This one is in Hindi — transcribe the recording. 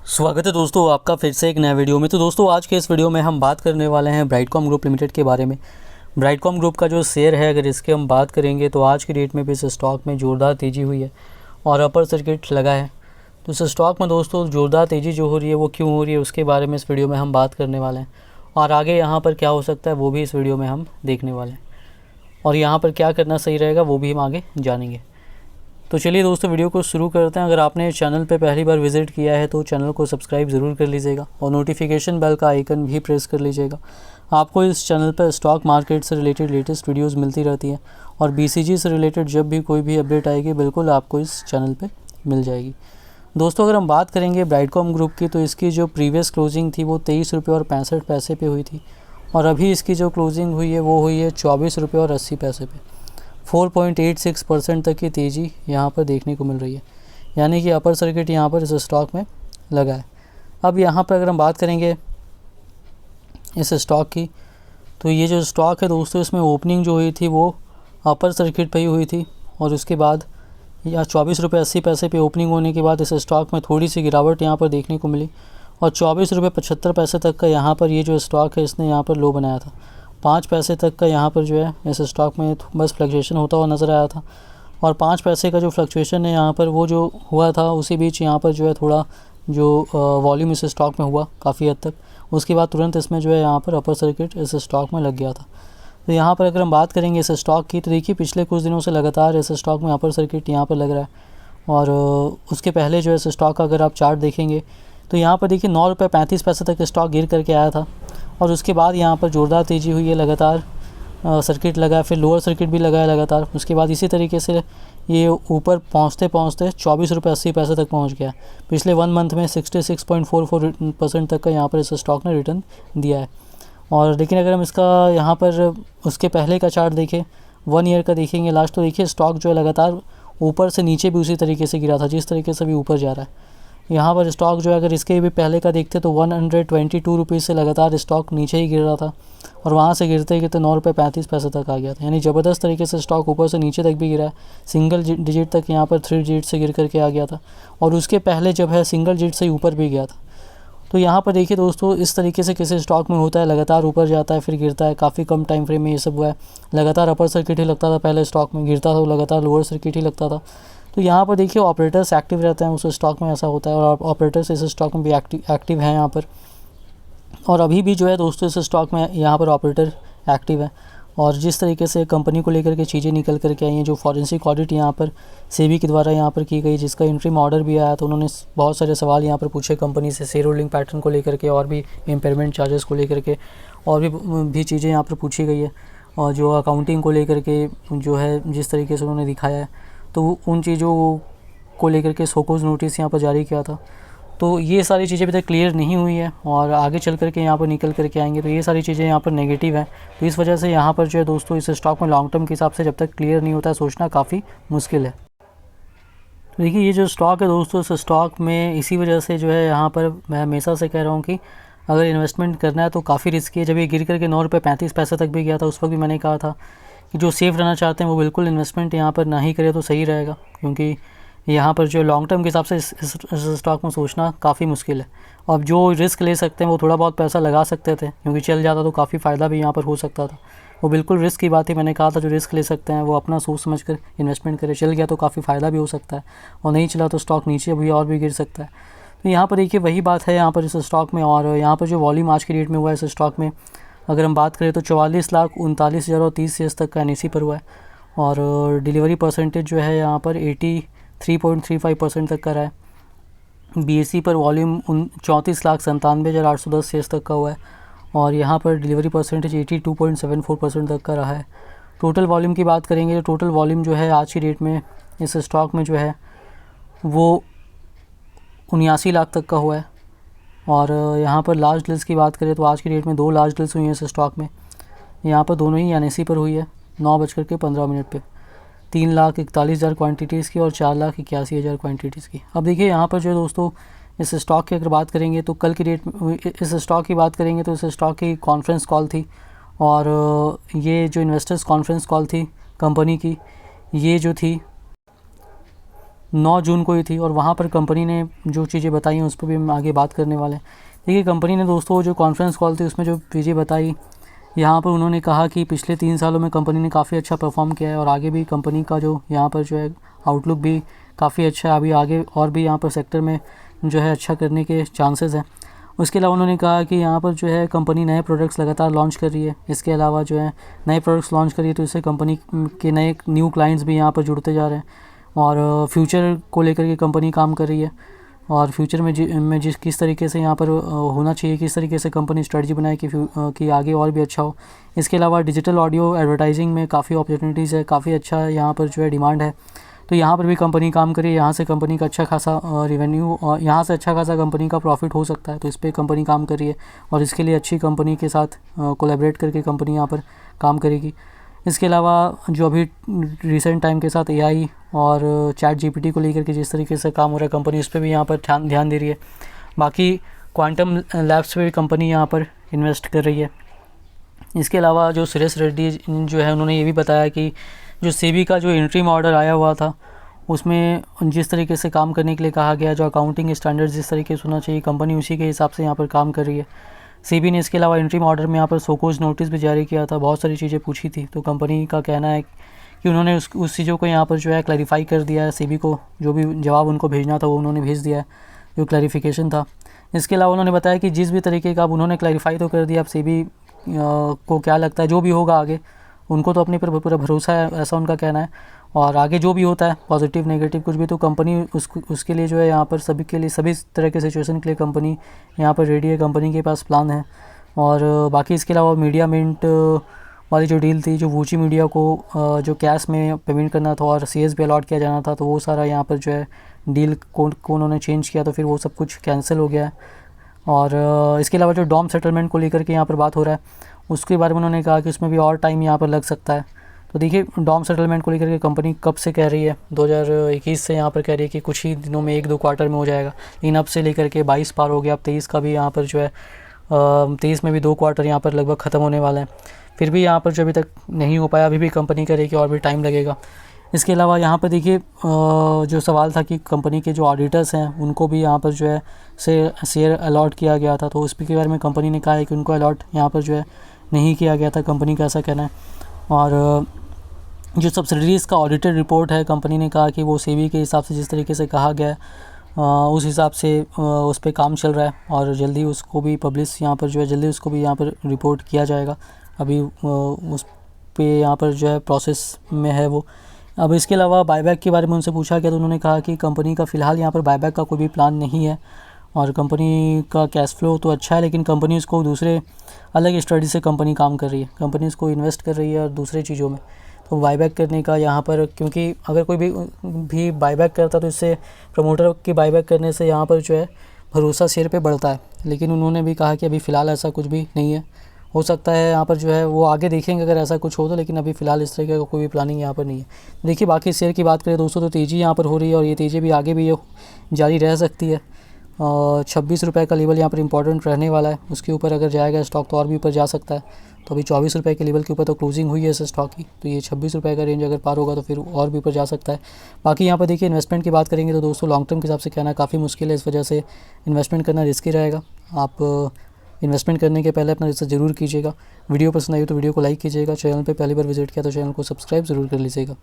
स्वागत है दोस्तों आपका फिर से एक नया वीडियो में। तो दोस्तों आज के इस वीडियो में हम बात करने वाले हैं ब्राइटकॉम ग्रुप लिमिटेड के बारे में। ब्राइटकॉम ग्रुप का जो शेयर है, अगर इसके हम बात करेंगे तो आज की डेट में भी इस स्टॉक में ज़ोरदार तेज़ी हुई है और अपर सर्किट लगा है। तो इस स्टॉक में दोस्तों ज़ोरदार तेज़ी जो हो रही है वो क्यों हो रही है, उसके बारे में इस वीडियो में हम बात करने वाले हैं। और आगे यहाँ पर क्या हो सकता है वो भी इस वीडियो में हम देखने वाले हैं, और यहाँ पर क्या करना सही रहेगा वो भी हम आगे जानेंगे। तो चलिए दोस्तों वीडियो को शुरू करते हैं। अगर आपने चैनल पे पहली बार विज़िट किया है तो चैनल को सब्सक्राइब ज़रूर कर लीजिएगा और नोटिफिकेशन बेल का आइकन भी प्रेस कर लीजिएगा। आपको इस चैनल पर स्टॉक मार्केट से रिलेटेड लेटेस्ट वीडियोस मिलती रहती हैं और BCG से रिलेटेड जब भी कोई भी अपडेट आएगी बिल्कुल आपको इस चैनल पर मिल जाएगी। दोस्तों अगर हम बात करेंगे ब्राइटकॉम ग्रुप की, तो इसकी जो प्रीवियस क्लोजिंग थी वो 23 रुपये और 65 पैसे पे हुई थी, और अभी इसकी जो क्लोजिंग हुई है वो हुई है 24 रुपये और 80 पैसे पे। 4.86% तक की तेज़ी यहाँ पर देखने को मिल रही है, यानी कि अपर सर्किट यहाँ पर इस स्टॉक में लगा है। अब यहाँ पर अगर हम बात करेंगे इस स्टॉक की, तो ये जो स्टॉक है दोस्तों, इसमें ओपनिंग जो हुई थी वो अपर सर्किट पे ही हुई थी, और उसके बाद यहाँ 24 रुपये 80 पैसे पे ओपनिंग होने के बाद इस स्टॉक में थोड़ी सी गिरावट यहाँ पर देखने को मिली, और 24 रुपये 75 पैसे तक का यहाँ पर ये जो स्टॉक है इसने यहाँ पर लो बनाया था। 5 पैसे तक का यहाँ पर जो है इस स्टॉक में बस फ्लक्चुएशन होता हुआ नज़र आया था, और 5 पैसे का जो फ्लक्चुएशन है यहाँ पर वो जो हुआ था उसी बीच यहाँ पर जो है थोड़ा जो वॉल्यूम इस स्टॉक में हुआ काफ़ी हद तक, उसके बाद तुरंत इसमें जो है यहाँ पर अपर सर्किट इस स्टॉक में लग गया था। तो यहाँ पर अगर हम बात करेंगे इस स्टॉक की, तो देखिए पिछले कुछ दिनों से लगातार इस स्टॉक में अपर सर्किट यहाँ पर लग रहा है, और उसके पहले जो है इस स्टॉक का अगर आप चार्ट देखेंगे तो यहाँ पर देखिए 9 रुपये 35 पैसे तक स्टॉक गिर करके आया था, और उसके बाद यहाँ पर ज़ोरदार तेज़ी हुई है, लगातार सर्किट लगा है, फिर लोअर सर्किट भी लगा है लगातार। उसके बाद इसी तरीके से ये ऊपर पहुँचते पहुँचते 24 रुपये 80 पैसे तक पहुँच गया। पिछले 1 मंथ में 66.44% तक का यहाँ पर इस स्टॉक ने रिटर्न दिया है। और लेकिन अगर हम इसका यहाँ पर उसके पहले का चार्ट देखें, 1 ईयर का देखेंगे लास्ट, तो देखिए स्टॉक जो है लगातार ऊपर से नीचे भी उसी तरीके से गिरा था जिस तरीके से भी ऊपर जा रहा है। यहाँ पर स्टॉक जो है अगर इसके भी पहले का देखते तो 122 रुपीज़ से लगातार स्टॉक नीचे ही गिर रहा था, और वहाँ से गिरते गिरते 9 रुपये 35 पैसे तक आ गया था। यानी ज़बरदस्त तरीके से स्टॉक ऊपर से नीचे तक भी गिरा है, सिंगल डिजिट तक यहाँ पर 3 डिजिट से गिर करके आ गया था, और उसके पहले जब है सिंगल डिजिट से ऊपर भी गया था। तो यहाँ पर देखिए दोस्तों इस तरीके से किसी स्टॉक में होता है, लगातार ऊपर जाता है फिर गिरता है। काफ़ी कम टाइम फ्रेम में ये सब हुआ है। लगातार अपर सर्किट ही लगता था पहले स्टॉक में, गिरता था, लगातार लोअर सर्किट ही लगता था। तो यहाँ पर देखिए ऑपरेटर्स एक्टिव रहते हैं उस स्टॉक में, ऐसा होता है, और ऑपरेटर्स इस स्टॉक में भी एक्टिव हैं यहाँ पर, और अभी भी जो है दोस्तों इस स्टॉक में यहाँ पर ऑपरेटर एक्टिव है। और जिस तरीके से कंपनी को लेकर के चीज़ें निकल कर के आई हैं, जो फॉरेंसिक ऑडिट यहाँ पर सेबी के द्वारा यहाँ पर की गई, जिसका इंटरिम ऑर्डर भी आया, तो उन्होंने बहुत सारे सवाल यहाँ पर पूछे कंपनी से शेयर होल्डिंग पैटर्न को लेकर के, और भी इम्पेयरमेंट चार्जेस को लेकर के, और भी चीज़ें यहाँ पर पूछी गई है, और जो अकाउंटिंग को लेकर के जो है जिस तरीके से उन्होंने दिखाया है, तो उन चीज़ों को लेकर के शोकॉज नोटिस यहाँ पर जारी किया था। तो ये सारी चीज़ें अभी तक क्लियर नहीं हुई है, और आगे चल करके यहाँ पर निकल करके आएंगे, तो ये सारी चीज़ें यहाँ पर नेगेटिव हैं। तो इस वजह से यहाँ पर जो है दोस्तों इस स्टॉक में लॉन्ग टर्म के हिसाब से जब तक क्लियर नहीं होता है सोचना काफ़ी मुश्किल है। तो देखिए ये जो स्टॉक है दोस्तों, इस स्टॉक में इसी वजह से जो है यहाँ पर मैं हमेशा से कह रहा हूँ कि अगर इन्वेस्टमेंट करना है तो काफ़ी रिस्की है। जब ये गिर करके 9 रुपये 35 पैसे तक भी गया था, उस वक्त भी मैंने कहा था कि जो सेफ़ रहना चाहते हैं वो बिल्कुल इन्वेस्टमेंट यहाँ पर ना ही करे तो सही रहेगा, क्योंकि यहाँ पर जो लॉन्ग टर्म के हिसाब से इस स्टॉक में सोचना काफ़ी मुश्किल है। अब जो रिस्क ले सकते हैं वो थोड़ा बहुत पैसा लगा सकते थे, क्योंकि चल जाता तो काफ़ी फ़ायदा भी यहाँ पर हो सकता था। वो बिल्कुल रिस्क की बात ही, मैंने कहा था जो रिस्क ले सकते हैं वो अपना सोच समझ कर इन्वेस्टमेंट करें। चल गया तो काफ़ी फ़ायदा भी हो सकता है, और नहीं चला तो स्टॉक नीचे भी और भी गिर सकता है। तो यहाँ पर देखिए वही बात है यहाँ पर इस स्टॉक में। और यहाँ पर जो वॉल्यूम आज की डेट में हुआ है इस स्टॉक में, अगर हम बात करें तो 44,39,030 शेयर्स तक का NSE पर हुआ है, और डिलीवरी परसेंटेज जो है यहाँ पर 83.35% तक का रहा है। BSE पर वॉल्यूम 34,97,810 शेयर्स तक का हुआ है, और यहाँ पर डिलीवरी परसेंटेज 82.74% तक का रहा है। टोटल वॉल्यूम की बात करेंगे तो टोटल वॉल्यूम जो है आज की डेट में इस स्टॉक में जो है वो 79 लाख तक का हुआ है। और यहाँ पर लार्ज डील्स की बात करें तो आज की डेट में 2 लार्ज डील्स हुई हैं इस स्टॉक में। यहाँ पर दोनों ही NSE पर हुई है 9:15 पे, 3,41,000 क्वांटिटीज़ की और 4,81,000 क्वांटिटीज़ की। अब देखिए यहाँ पर जो है दोस्तों इस स्टॉक की अगर बात करेंगे तो कल की डेट इस स्टॉक की बात करेंगे तो इस स्टॉक की कॉन्फ्रेंस कॉल थी, और ये जो इन्वेस्टर्स कॉन्फ्रेंस कॉल थी कंपनी की, ये जो थी 9 जून को ही थी और वहाँ पर कंपनी ने जो चीज़ें बताई हैं उस पर भी हम आगे बात करने वाले हैं। देखिए कंपनी ने दोस्तों जो कॉन्फ्रेंस कॉल थी उसमें जो चीज़ें बताई, यहाँ पर उन्होंने कहा कि पिछले 3 सालों में कंपनी ने काफ़ी अच्छा परफॉर्म किया है और आगे भी कंपनी का जो यहाँ पर जो है आउटलुक भी काफ़ी अच्छा है, अभी आगे और भी यहाँ पर सेक्टर में जो है अच्छा करने के चांसेस हैं। उसके अलावा उन्होंने कहा कि यहाँ पर जो है कंपनी नए प्रोडक्ट्स लगातार लॉन्च कर रही है। इसके अलावा जो है नए प्रोडक्ट्स लॉन्च कर रही है तो इससे कंपनी के नए न्यू क्लाइंट्स भी यहाँ पर जुड़ते जा रहे हैं और फ्यूचर को लेकर के कंपनी काम कर रही है और फ्यूचर में जिस किस तरीके से यहाँ पर होना चाहिए, किस तरीके से कंपनी स्ट्रेटजी बनाए कि आगे और भी अच्छा हो। इसके अलावा डिजिटल ऑडियो एडवर्टाइजिंग में काफ़ी अपॉर्चुनिटीज़ है, काफ़ी अच्छा यहाँ पर जो है डिमांड है, तो यहाँ पर भी कंपनी काम करी है। यहाँ से कंपनी का अच्छा खासा रेवेन्यू और यहाँ से अच्छा खासा कंपनी का प्रॉफिट हो सकता है, तो इस पर कंपनी काम कर रही है और इसके लिए अच्छी कंपनी के साथ कोलैबोरेट करके कंपनी यहाँ पर काम करेगी। इसके अलावा जो अभी रिसेंट टाइम के साथ AI और चैट GPT को लेकर के जिस तरीके से काम हो रहा है कंपनी उस पर भी यहाँ पर ध्यान दे रही है। बाकी क्वांटम लैब्स पे भी कंपनी यहाँ पर इन्वेस्ट कर रही है। इसके अलावा जो सुरेश रेड्डी जो है उन्होंने ये भी बताया कि जो SEBI का जो इंटरिम ऑर्डर आया हुआ था उसमें जिस तरीके से काम करने के लिए कहा गया, जो अकाउंटिंग स्टैंडर्ड्स जिस तरीके से होना चाहिए कंपनी उसी के हिसाब से यहाँ पर काम कर रही है। SEBI ने इसके अलावा इंटरिम ऑर्डर में यहाँ पर सोकोज नोटिस भी जारी किया था, बहुत सारी चीज़ें पूछी थी, तो कंपनी का कहना है कि उन्होंने उस चीज़ों को यहाँ पर जो है क्लैरिफाई कर दिया है। SEBI को जो भी जवाब उनको भेजना था वो उन्होंने भेज दिया है, जो क्लैरिफिकेशन था। इसके अलावा उन्होंने बताया कि जिस भी तरीके का अब उन्होंने क्लैरिफाई तो कर दिया, अब SEBI को क्या लगता है जो भी होगा आगे उनको तो अपने पर पूरा भरोसा है, ऐसा उनका कहना है। और आगे जो भी होता है पॉजिटिव नेगेटिव कुछ भी, तो कंपनी उसके लिए जो है यहाँ पर सभी के लिए सभी तरह के सिचुएशन के लिए कंपनी यहाँ पर रेडी है, कंपनी के पास प्लान है। और बाकी इसके अलावा मीडिया मिंट वाली जो डील थी, जो वूची मीडिया को जो कैश में पेमेंट करना था और CS भी अलॉट किया जाना था, तो वो सारा यहाँ पर जो है डील को उन्होंने चेंज किया, तो फिर वो सब कुछ कैंसिल हो गया है। और इसके अलावा जो डॉम सेटलमेंट को लेकर के यहाँ पर बात हो रहा है उसके बारे में उन्होंने कहा कि उसमें भी और टाइम यहाँ पर लग सकता है। तो देखिए डॉम सेटलमेंट को लेकर के कंपनी कब से कह रही है, 2021 से यहाँ पर कह रही है कि कुछ ही दिनों में 1-2 क्वार्टर में हो जाएगा, लेकिन अब से लेकर के 22 पार हो गया, अब 23 का भी यहाँ पर जो है 23 में भी 2 क्वार्टर यहाँ पर लगभग ख़त्म होने वाला है, फिर भी यहाँ पर जो अभी तक नहीं हो पाया, अभी भी कंपनी कह रही है कि और भी टाइम लगेगा। इसके अलावा यहाँ पर देखिए जो सवाल था कि कंपनी के जो ऑडिटर्स हैं उनको भी यहाँ पर जो है शेयर अलॉट किया गया था, तो उस के बारे में कंपनी ने कहा है कि उनको अलॉट यहाँ पर जो है नहीं किया गया था, कंपनी का ऐसा कहना है। और जो सब्सिडरीज़ का ऑडिटेड रिपोर्ट है, कंपनी ने कहा कि वो SEBI के हिसाब से जिस तरीके से कहा गया है उस हिसाब से उस पर काम चल रहा है और जल्दी उसको भी पब्लिश यहाँ पर जो है जल्दी उसको भी यहाँ पर रिपोर्ट किया जाएगा। अभी उस पे यहाँ पर जो है प्रोसेस में है वो। अब इसके अलावा बायबैक के बारे में उनसे पूछा गया तो उन्होंने कहा कि कंपनी का फ़िलहाल यहाँ पर बायबैक का कोई भी प्लान नहीं है और कंपनी का कैश फ्लो तो अच्छा है, लेकिन कंपनी इसको दूसरे अलग स्ट्रेटजी से कंपनी काम कर रही है, कंपनी इसको इन्वेस्ट कर रही है और दूसरे चीज़ों में, तो बायबैक करने का यहाँ पर, क्योंकि अगर कोई भी बायबैक करता तो इससे प्रमोटर की बायबैक करने से यहाँ पर जो है भरोसा शेयर पे बढ़ता है, लेकिन उन्होंने भी कहा कि अभी फ़िलहाल ऐसा कुछ भी नहीं है। हो सकता है यहाँ पर जो है वो आगे देखेंगे अगर ऐसा कुछ हो तो, लेकिन अभी फ़िलहाल इस तरह का कोई भी प्लानिंग यहाँ पर नहीं है। देखिए बाकी शेयर की बात करें दोस्तों तो तेज़ी यहाँ पर हो रही है और ये तेज़ी भी आगे भी जारी रह सकती है। 26 रुपये का लेवल यहाँ पर इंपॉर्टेंट रहने वाला है, उसके ऊपर अगर जाएगा स्टॉक तो और भी ऊपर जा सकता है। तो अभी 24 रुपये के लेवल के ऊपर तो क्लोजिंग हुई है इस स्टॉक की, तो ये 26 रुपये का रेंज अगर पार होगा तो फिर और भी ऊपर जा सकता है। बाकी यहाँ पर देखिए इन्वेस्टमेंट की बात करेंगे तो दोस्तों लॉन्ग टर्म के हिसाब से कहना काफ़ी मुश्किल है, इस वजह से इन्वेस्टमेंट करना रिस्की रहेगा। आप इन्वेस्टमेंट करने के पहले अपना रिसर्च ज़रूर कीजिएगा। वीडियो पसंद आई तो वीडियो को लाइक कीजिएगा, चैनल पर पहली बार विजिट किया तो चैनल को सब्सक्राइब ज़रूर कर लीजिएगा।